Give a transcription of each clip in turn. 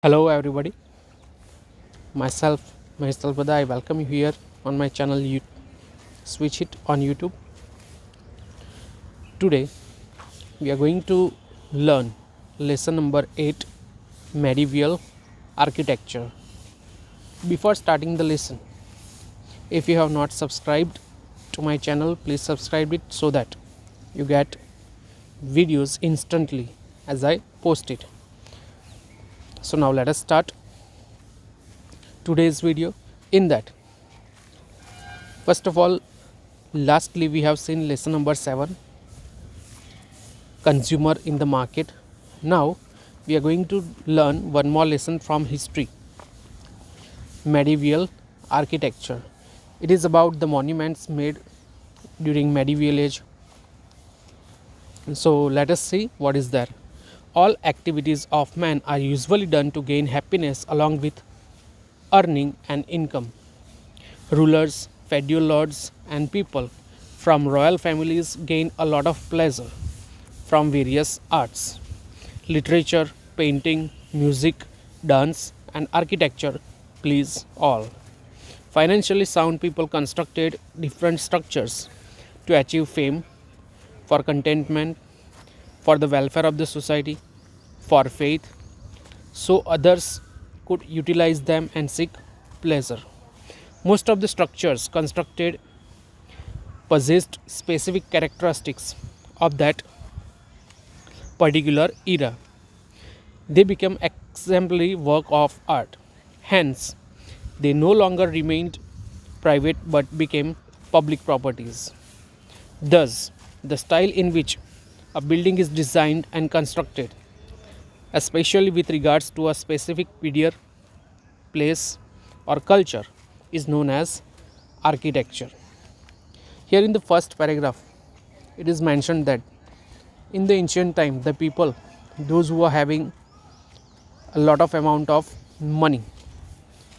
Hello everybody, myself Mahesh Talpada. I welcome you here on my channel Switch It on YouTube. Today we are going to learn lesson number 8, medieval architecture. Before starting the lesson, if you have not subscribed to my channel, please subscribe it so that you get videos instantly as I post it. So now let us start today's video. In that, first of all, lastly we have seen lesson number 7, consumer in the market. Now we are going to learn one more lesson from history, medieval architecture. It is about the monuments made during medieval age. So let us see what is there. All activities of man are usually done to gain happiness along with earning an income. Rulers, feudal lords and people from royal families gain a lot of pleasure from various arts. Literature, painting, music, dance and architecture please all. Financially sound people constructed different structures to achieve fame, for contentment, for the welfare of the society, for faith, so others could utilize them and seek pleasure. Most of the structures constructed possessed specific characteristics of that particular era. They became exemplary work of art. Hence, they no longer remained private but became public properties. Thus, the style in which a building is designed and constructed, especially with regards to a specific period, place, or culture, is known as architecture. Here in the first paragraph, it is mentioned that in the ancient time, the people, those who were having a lot of amount of money,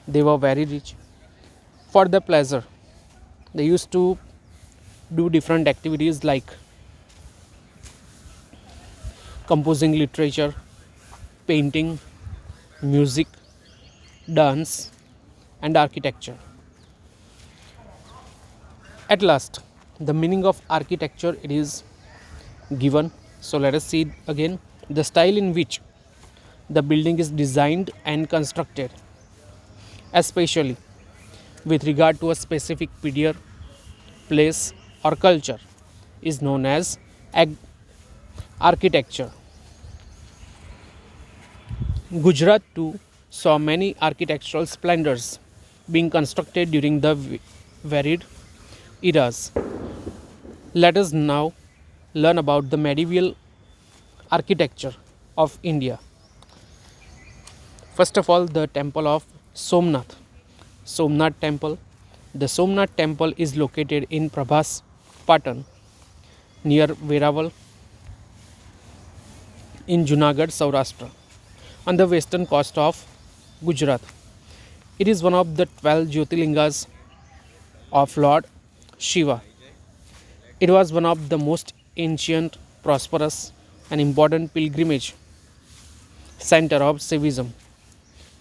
they were very rich. For the pleasure, they used to do different activities like composing literature, painting, music, dance, and architecture. At last, the meaning of architecture it is given. So let us see again. The style in which the building is designed and constructed, especially with regard to a specific period, place, or culture, is known as architecture. Gujarat too saw many architectural splendors being constructed during the varied eras. Let us now learn about the medieval architecture of India. First of all, the temple of Somnath. Somnath temple. The Somnath temple is located in Prabhas Patan near Veraval in Junagadh, Saurashtra, on the western coast of Gujarat. It is one of the 12 Jyotirlingas of Lord Shiva. It was one of the most ancient, prosperous, and important pilgrimage center of Shaivism.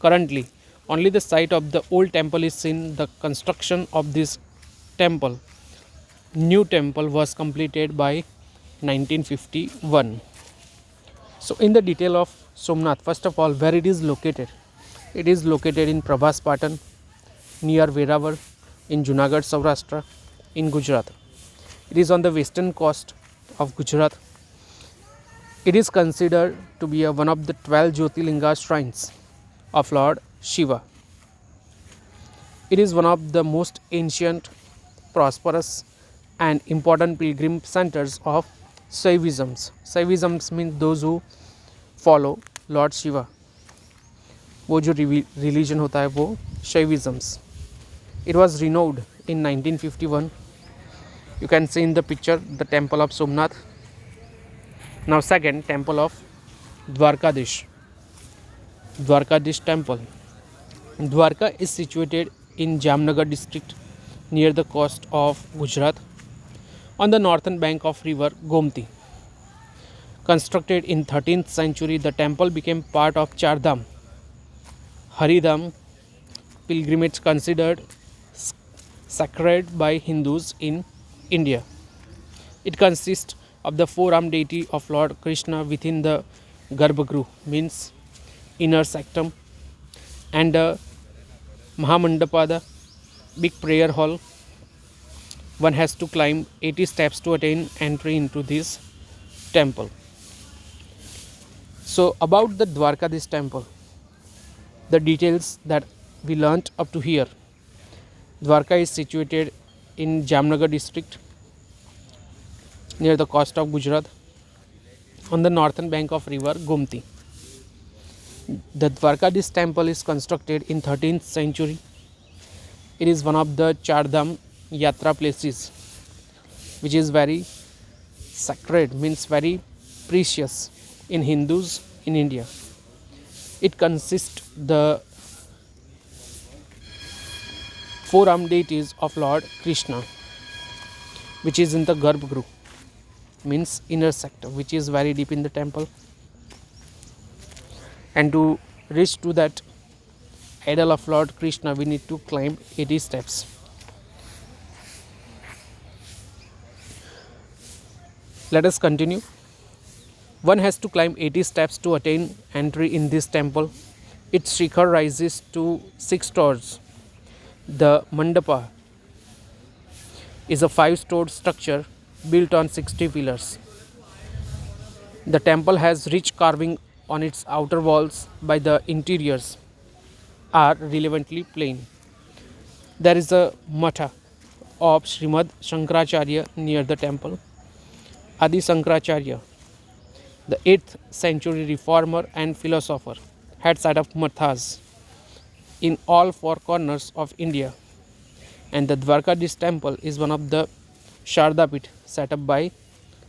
Currently, only the site of the old temple is seen. The construction of this temple, new temple, was completed by 1951. So, in the detail of Somnath, first of all, where it is located? It is located in Prabhas Patan near Veravar in Junagadh, Saurashtra in Gujarat. It is on the western coast of Gujarat. It is considered to be one of the 12 Jyotirlinga shrines of Lord Shiva. It is one of the most ancient, prosperous, and important pilgrim centers of Shaivism. Shaivism means those who follow Lord Shiva. वो जो religion होता है वो Shaivism. It was renowned in 1951. You can see in the picture the temple of Somnath. Now second, temple of Dwarkadish. Dwarkadish temple. Dwarka is situated in Jamnagar district near the coast of Gujarat on the northern bank of river Gomti. Constructed in 13th century, the temple became part of Chardham Haridham pilgrimage considered sacred by Hindus in India. It consists of the four-armed deity of Lord Krishna within the Garbhagruh, means inner sanctum, and a Mahamandapada, big prayer hall. One has to climb 80 steps to attain entry into this temple. So, about the Dwarkadish temple, the details that we learnt up to here. Dwarka is situated in Jamnagar district near the coast of Gujarat on the northern bank of river Gomti. The Dwarkadish temple is constructed in 13th century. It is one of the Chardham Yatra places which is very sacred, means very precious in Hindus in India. It consists the four-armed deities of Lord Krishna, which is in the Garbhagruh, means inner sector, which is very deep in the temple. And to reach to that idol of Lord Krishna, we need to climb 80 steps. Let us continue. One has to climb 80 steps to attain entry in this temple. Its shikhar rises to 6 stories. The mandapa is a 5-story structure built on 60 pillars. The temple has rich carving on its outer walls, by the interiors are relevantly plain. There is a matha of Srimad Shankaracharya near the temple. Adi Shankaracharya, the 8th century reformer and philosopher, had set up mathas in all four corners of India, and the Dwarkadish temple is one of the Shardapit set up by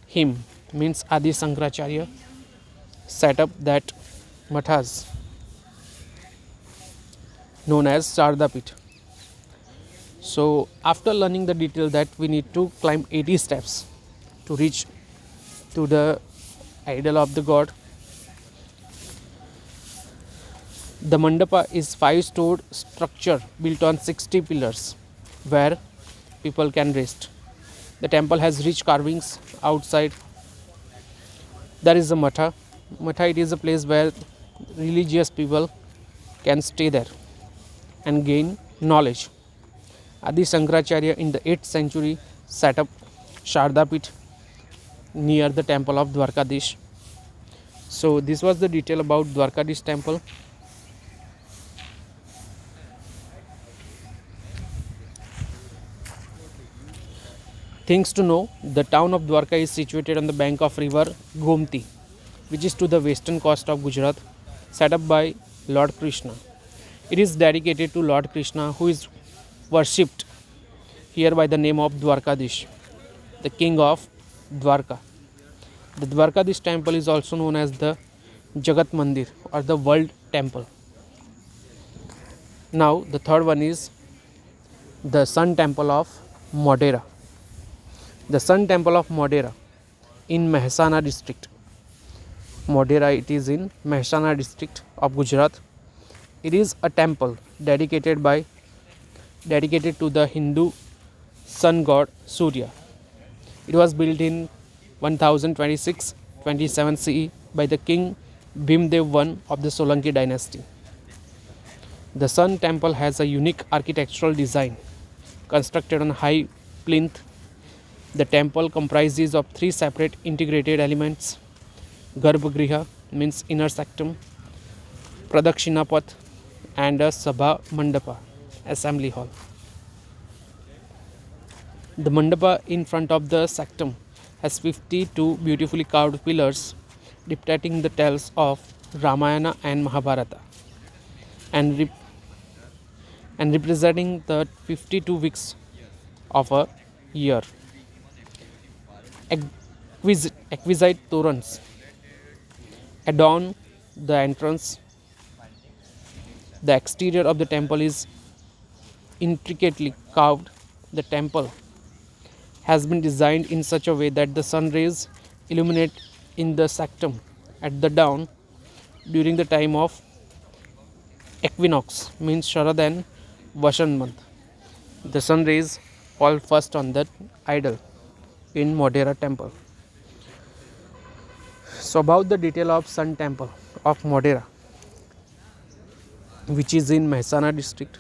him, means Adi Shankaracharya set up that mathas known as Shardapit. So after learning the detail that we need to climb 80 steps to reach to the idol of the god, the mandapa is 5-story structure built on 60 pillars where people can rest. The temple has rich carvings outside. There is a matha. Matha, it is a place where religious people can stay there and gain knowledge. Adi Shankaracharya in the 8th century set up Shardapit near the temple of Dwarkadish. So this was the detail about Dwarkadish temple. Things to know: the town of Dwarka is situated on the bank of river Gomti, which is to the western coast of Gujarat, set up by Lord Krishna. It is dedicated to Lord Krishna, who is worshipped here by the name of Dwarkadish, the king of Dwarka. The Dwarkadish temple is also known as the Jagat Mandir or the World Temple. Now the third one is the Sun Temple of Modera. The Sun Temple of Modera in Mehsana district. Modera, it is in Mehsana district of Gujarat. It is a temple dedicated to the Hindu sun god Surya. It was built in 1026-27 CE by the king Bhimdev I of the Solanki dynasty. The Sun Temple has a unique architectural design constructed on high plinth. The temple comprises of 3 separate integrated elements: Garbhagriha, means inner sanctum, Pradakshinapath, and a Sabha Mandapa, assembly hall. The mandapa in front of the sanctum has 52 beautifully carved pillars depicting the tales of Ramayana and Mahabharata, and representing the 52 weeks of a year. Exquisite torrents adorn the entrance. The exterior of the temple is intricately carved. The temple has been designed in such a way that the sun rays illuminate in the sanctum at the dawn during the time of Equinox means Sharad and Vasant month. The sun rays fall first on the idol in Modera temple. So about the detail of Sun Temple of Modera, which is in Mehsana district,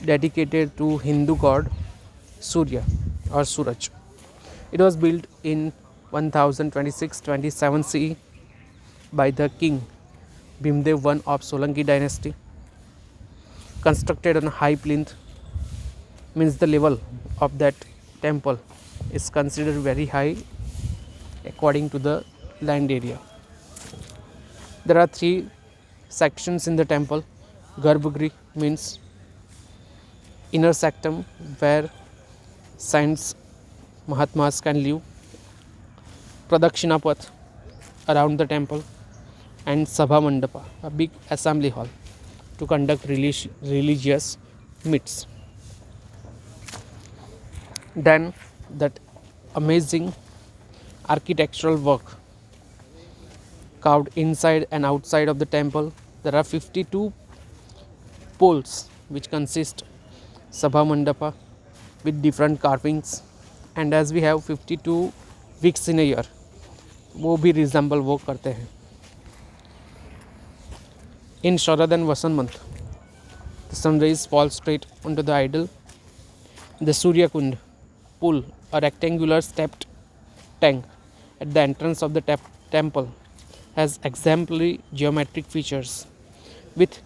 dedicated to Hindu god Surya or Suraj. It was built in 1026-27 CE by the king Bhimdev I of Solanki dynasty. Constructed on a high plinth, means the level of that temple is considered very high according to the land area. There are three sections in the temple. Garbhagriha means inner sanctum where saints Mahatmas can live. Pradakshina path around the temple, and Sabha Mandapa, a big assembly hall to conduct religious meets. Then that amazing architectural work carved inside and outside of the temple. There are 52 poles which consist Sabha Mandapa with different carvings, and as we have 52 weeks in a year, वो भी reasonable वो करते हैं. In Sharad and Vasant month, the sun rays fall straight onto the idol. The Surya Kund pool, a rectangular stepped tank at the entrance of the temple, has exemplary geometric features with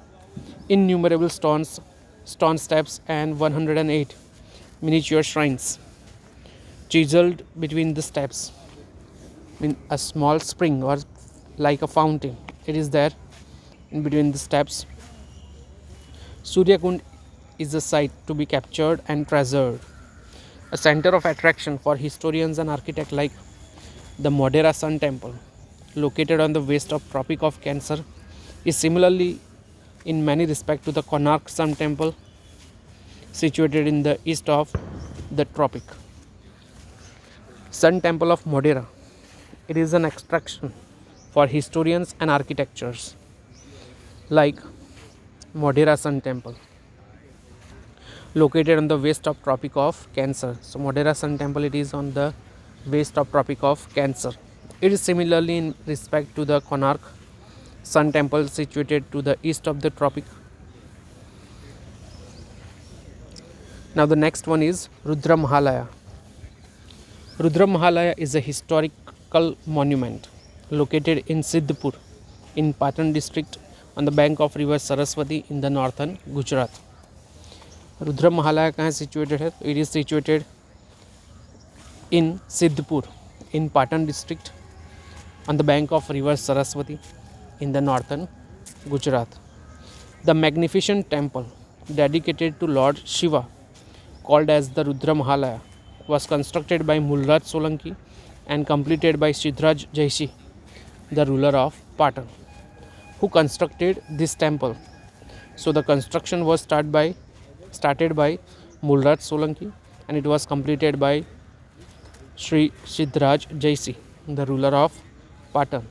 innumerable stone steps and 108 miniature shrines chiseled between the steps. In a small spring or like a fountain, it is there in between the steps. Surya Kund is a site to be captured and treasured, a center of attraction for historians and architects like the Modera Sun Temple, located on the west of Tropic of Cancer, is similarly in many respects to the Konark Sun Temple, situated in the east of the tropic. Sun Temple of Modera. It is an attraction for historians and architectures like Modera Sun Temple, located on the west of Tropic of Cancer. So Modera Sun Temple, it is on the west of Tropic of Cancer. It is similarly in respect to the Konark Sun Temple, situated to the east of the tropic. Now the next one is Rudra Mahalaya. Rudra Mahalaya is a historical monument located in Siddhpur in Patan district on the bank of river Saraswati in the northern Gujarat. Rudra Mahalaya कहाँ situated है? It is situated in Siddhpur in Patan district on the bank of river Saraswati in the northern Gujarat. The magnificent temple dedicated to Lord Shiva, called as the Rudra Mahalaya, was constructed by Mulraj Solanki and completed by Siddharaj Jaishi, the ruler of Patan, who constructed this temple. So the construction was started by Mulraj Solanki and it was completed by Sri Siddharaj Jaishi, the ruler of Patan.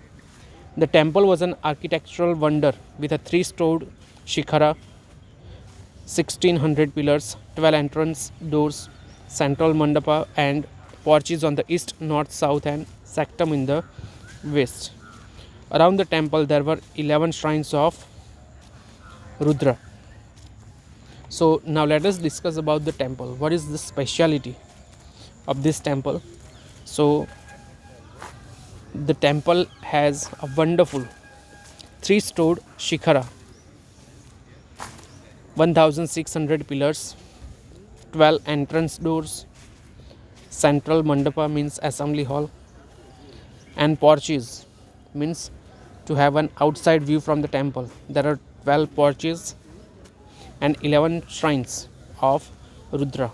The temple was an architectural wonder with a 3-storied shikhara, 1600 pillars, 12 entrance doors, central mandapa and porches on the east, north, south and sanctum in the west. Around the temple there were 11 shrines of Rudra. So now let us discuss about the temple. What is the speciality of this temple? So the temple has a wonderful 3-storied shikhara, 1600 pillars, 12 entrance doors, central mandapa means assembly hall, and porches means to have an outside view from the temple. There are 12 porches and 11 shrines of Rudra.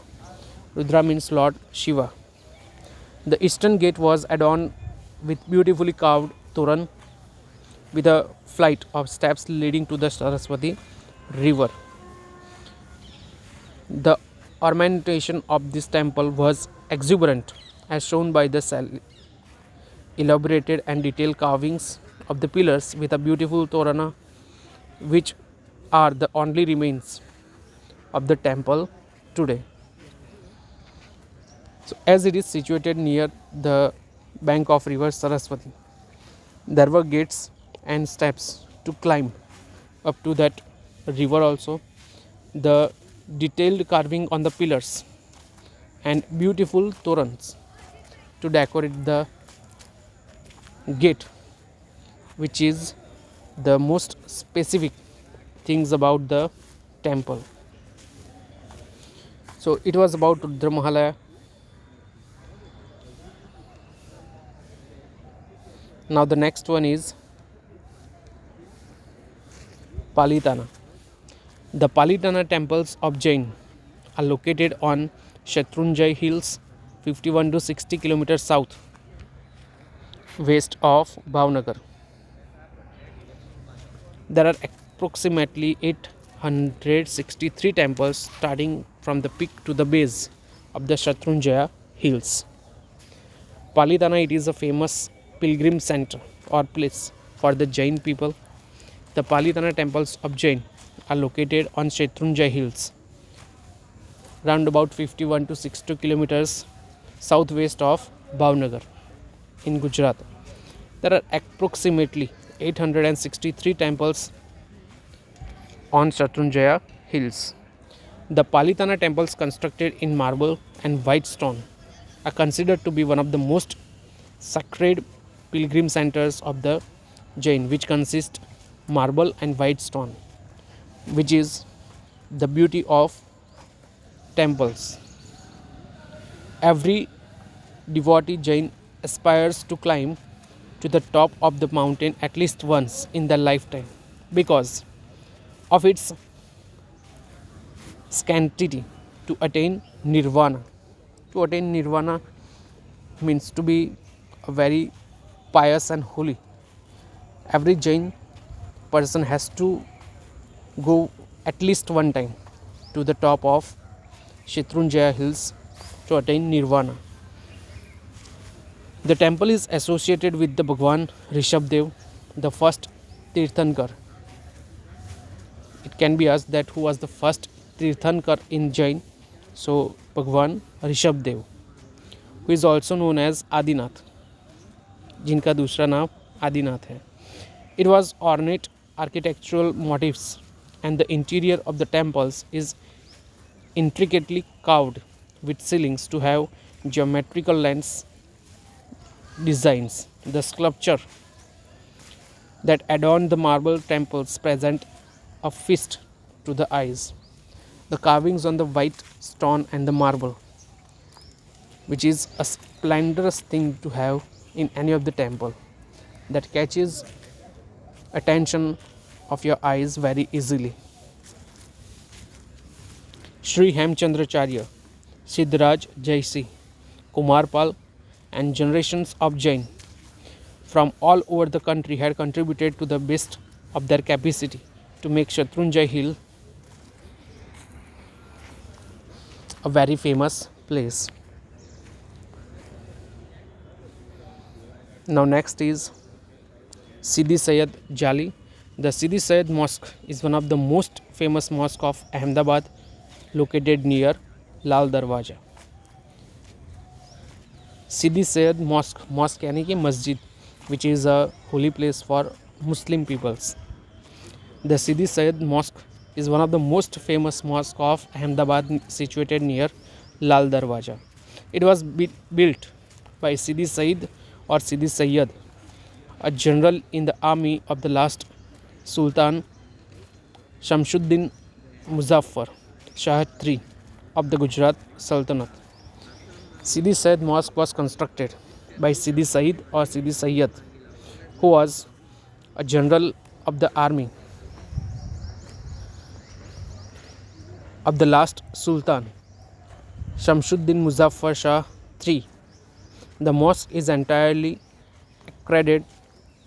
Rudra means Lord Shiva. The eastern gate was adorned with beautifully carved toran with a flight of steps leading to the Saraswati river. The ornamentation of this temple was exuberant, as shown by the elaborated and detailed carvings of the pillars with a beautiful torana which are the only remains of the temple today. So, as it is situated near the bank of river Saraswati, there were gates and steps to climb up to that river also. The detailed carving on the pillars and beautiful torrents to decorate the gate, which is the most specific things about the temple. So it was about Rudra Mahalaya. Now the next one is Palitana. The Palitana temples of Jain are located on Shatrunjay Hills, 51 to 60 kilometers south west of Bhavnagar. There are approximately 863 temples starting from the peak to the base of the Shatrunjaya Hills. Palitana, it is a famous pilgrim center or place for the Jain people. The Palitana temples of Jain are located on Shatrunjaya Hills, round about 51 to 60 kilometers southwest of Bhavnagar in Gujarat. There are approximately 863 temples on Shatrunjaya Hills. The Palitana temples constructed in marble and white stone are considered to be one of the most sacred pilgrim centers of the Jain, which consist marble and white stone, which is the beauty of temples. Every devotee Jain aspires to climb to the top of the mountain at least once in their lifetime because of its sanctity to attain nirvana. To attain nirvana means to be a very pious and holy. Every Jain person has to go at least one time to the top of Shatrunjaya Hills to attain nirvana. The temple is associated with the Bhagwan Rishabdev, the first Tirthankar. It can be asked that who was the first Tirthankar in Jain. So Bhagwan Rishabdev, who is also known as Adinath, जिनका दूसरा नाम आदिनाथ है. It was ornate architectural motifs and the interior of the temples is intricately carved with ceilings to have geometrical lens designs. The sculpture that adorn the marble temples present a feast to the eyes. The carvings on the white stone and the marble, which is a splendorous thing to have in any of the temple, that catches attention of your eyes very easily. Sri Hemchandracharya, Siddharaj Jaisi, Kumarpal and generations of Jain from all over the country had contributed to the best of their capacity to make Shatrunjaya Hill a very famous place. Now next is Sidi Syed Jali. The Sidi Syed Mosque is one of the most famous mosques of Ahmedabad, located near Lal Darwaja. Sidi Syed Mosque, mosque यानी कि मस्जिद, which is a holy place for Muslim peoples. The Sidi Syed Mosque is one of the most famous mosques of Ahmedabad, situated near Lal Darwaja. It was built by Sidi Syed or Sidi Sayyid, a general in the army of the last Sultan Shamsuddin Muzaffar Shah III of the Gujarat Sultanate. Sidi Syed Mosque was constructed by Sidi Said or Sidi Sayyid, who was a general of the army of the last Sultan Shamsuddin Muzaffar Shah III. The mosque is entirely accredited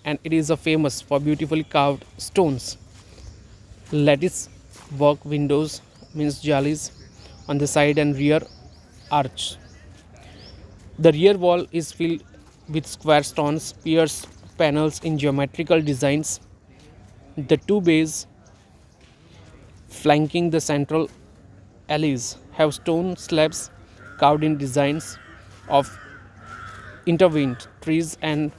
and it is famous for beautifully carved stones, lattice work windows, means jalis, on the side and rear arch. The rear wall is filled with square stones, pierced panels in geometrical designs. The two bays flanking the central alleys have stone slabs carved in designs of intervened trees and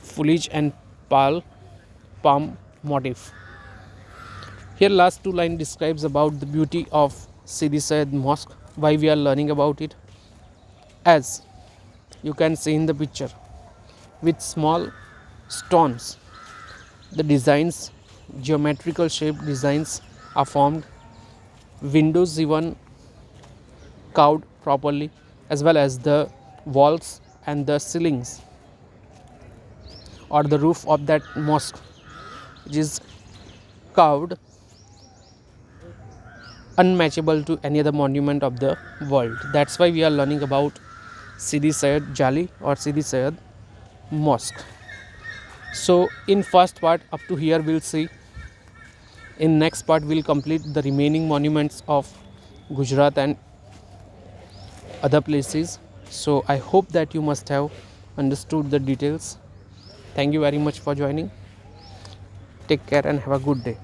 foliage and palm motif. Here last two line describes about the beauty of Sidi Sayed Mosque, why we are learning about it. As you can see in the picture, with small stones, the designs, geometrical shaped designs are formed, windows even carved properly, as well as the walls and the ceilings or the roof of that mosque, which is carved unmatchable to any other monument of the world. That's why we are learning about Sidi Sayed Jali or Sidi Sayed Mosque. So in first part up to here we'll see. In next part we'll complete the remaining monuments of Gujarat and other places. So I hope that you must have understood the details. Thank you very much for joining. Take care and have a good day.